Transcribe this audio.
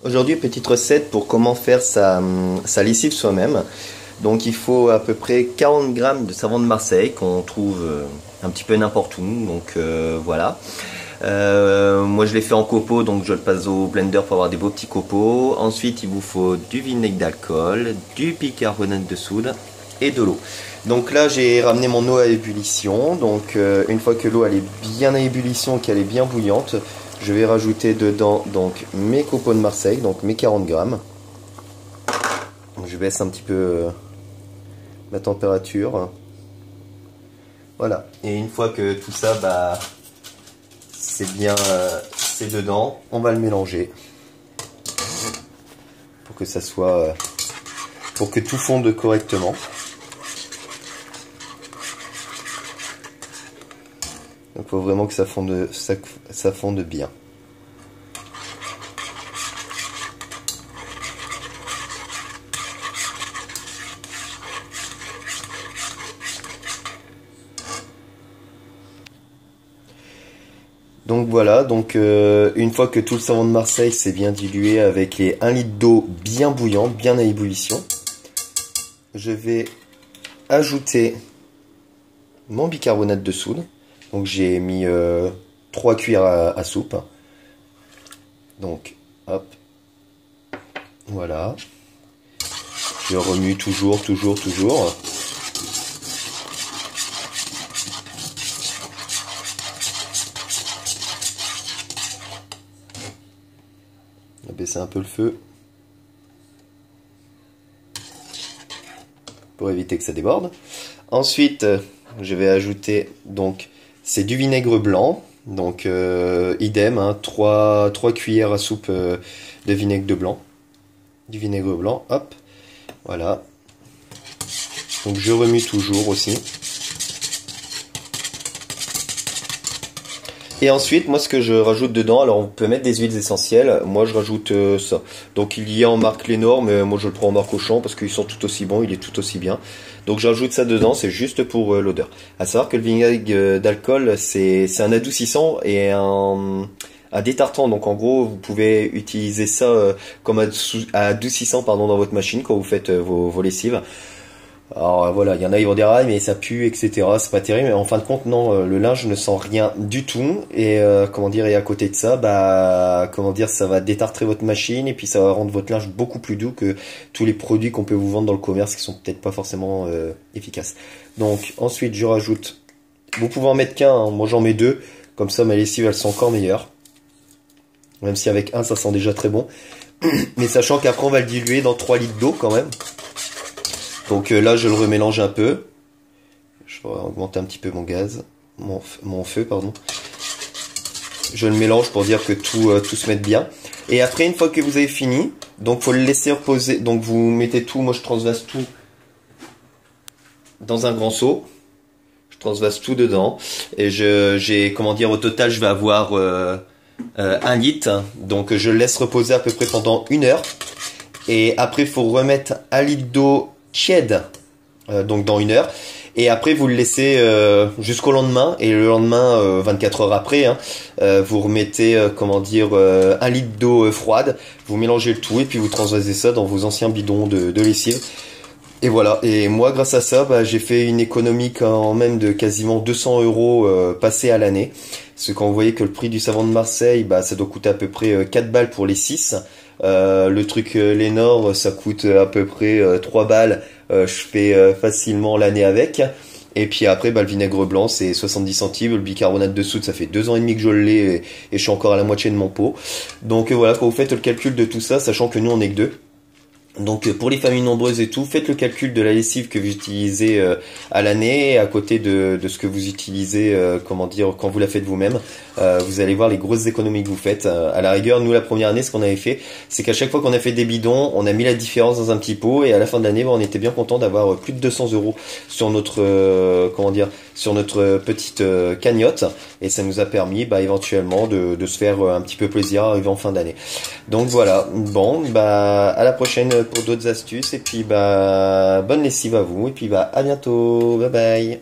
Aujourd'hui, petite recette pour comment faire sa lessive soi-même. Donc il faut à peu près 40 grammes de savon de Marseille qu'on trouve un petit peu n'importe où. Donc voilà. Moi je l'ai fait en copeaux, donc je le passe au blender pour avoir des beaux petits copeaux. Ensuite il vous faut du vinaigre d'alcool, du bicarbonate de soude et de l'eau. Donc là j'ai ramené mon eau à ébullition. Donc une fois que l'eau elle est bien à ébullition, qu'elle est bien bouillante, je vais rajouter dedans donc mes copeaux de Marseille, donc mes 40 grammes. Je baisse un petit peu la température. Voilà. Et une fois que tout ça, c'est bien, c'est dedans, on va le mélanger pour que ça soit, pour que tout fonde correctement. Donc il faut vraiment que ça fonde bien. Donc voilà, donc une fois que tout le savon de Marseille s'est bien dilué avec les 1 litre d'eau bien bouillante, bien à ébullition, je vais ajouter mon bicarbonate de soude. Donc j'ai mis 3 cuillères à soupe. Donc hop, voilà. Je remue toujours. On va baisser un peu le feu pour éviter que ça déborde. Ensuite, je vais ajouter, donc, c'est du vinaigre blanc. Donc, idem, hein, 3 cuillères à soupe de vinaigre de blanc. Du vinaigre blanc, hop, voilà. Donc, je remue toujours aussi. Et ensuite, moi, ce que je rajoute dedans, alors on peut mettre des huiles essentielles. Moi, je rajoute ça. Donc, il y a en marque Lénore, mais moi, je le prends en marque Auchan parce qu'ils sont tout aussi bons, il est tout aussi bien. Donc, j'ajoute ça dedans, c'est juste pour l'odeur. À savoir que le vinaigre d'alcool, c'est un adoucissant et un détartrant. Donc, en gros, vous pouvez utiliser ça comme adoucissant dans votre machine quand vous faites vos lessives. Alors voilà, il y en a ils vont dire ah mais ça pue, etc. C'est pas terrible, mais en fin de compte non, le linge ne sent rien du tout. Et comment dire, et à côté de ça, comment dire, ça va détartrer votre machine et puis ça va rendre votre linge beaucoup plus doux que tous les produits qu'on peut vous vendre dans le commerce qui sont peut-être pas forcément efficaces. Donc ensuite je rajoute, vous pouvez en mettre qu'un, hein, moi j'en mets 2, comme ça ma lessive elle sent encore meilleure. Même si avec un ça sent déjà très bon. Mais sachant qu'après on va le diluer dans 3 litres d'eau quand même. Donc là, je le remélange un peu. Je vais augmenter un petit peu mon gaz, mon feu, pardon. Je le mélange pour dire que tout se mette bien. Et après, une fois que vous avez fini, donc faut le laisser reposer. Donc vous mettez tout, moi je transvase tout dans un grand seau. Je transvase tout dedans. Et comment dire, au total, je vais avoir 1 litre. Donc je le laisse reposer à peu près pendant 1 heure. Et après, il faut remettre 1 litre d'eau tiède, donc dans 1 heure, et après vous le laissez jusqu'au lendemain, et le lendemain 24 heures après, hein, vous remettez comment dire 1 litre d'eau froide, vous mélangez le tout et puis vous transvasez ça dans vos anciens bidons de lessive. Et voilà, et moi grâce à ça j'ai fait une économie quand même de quasiment 200 € passés à l'année. Parce que quand vous voyez que le prix du savon de Marseille, ça doit coûter à peu près 4 balles pour les 6. Le truc Lénore, ça coûte à peu près 3 balles. Je fais facilement l'année avec. Et puis après, le vinaigre blanc, c'est 70 centimes. Le bicarbonate de soude, ça fait 2 ans et demi que je l'ai et je suis encore à la moitié de mon pot. Donc voilà, quand vous faites le calcul de tout ça, sachant que nous, on est que 2. Donc pour les familles nombreuses et tout, faites le calcul de la lessive que vous utilisez à l'année, à côté de ce que vous utilisez, comment dire, quand vous la faites vous-même. Vous allez voir les grosses économies que vous faites. À la rigueur, nous la première année, ce qu'on avait fait, c'est qu'à chaque fois qu'on a fait des bidons, on a mis la différence dans un petit pot et à la fin de l'année, on était bien content d'avoir plus de 200 € sur notre, comment dire, sur notre petite cagnotte, et ça nous a permis éventuellement de se faire un petit peu plaisir arrivé en fin d'année. Donc voilà, bon, à la prochaine pour d'autres astuces, et puis bonne lessive à vous, et puis à bientôt, bye bye.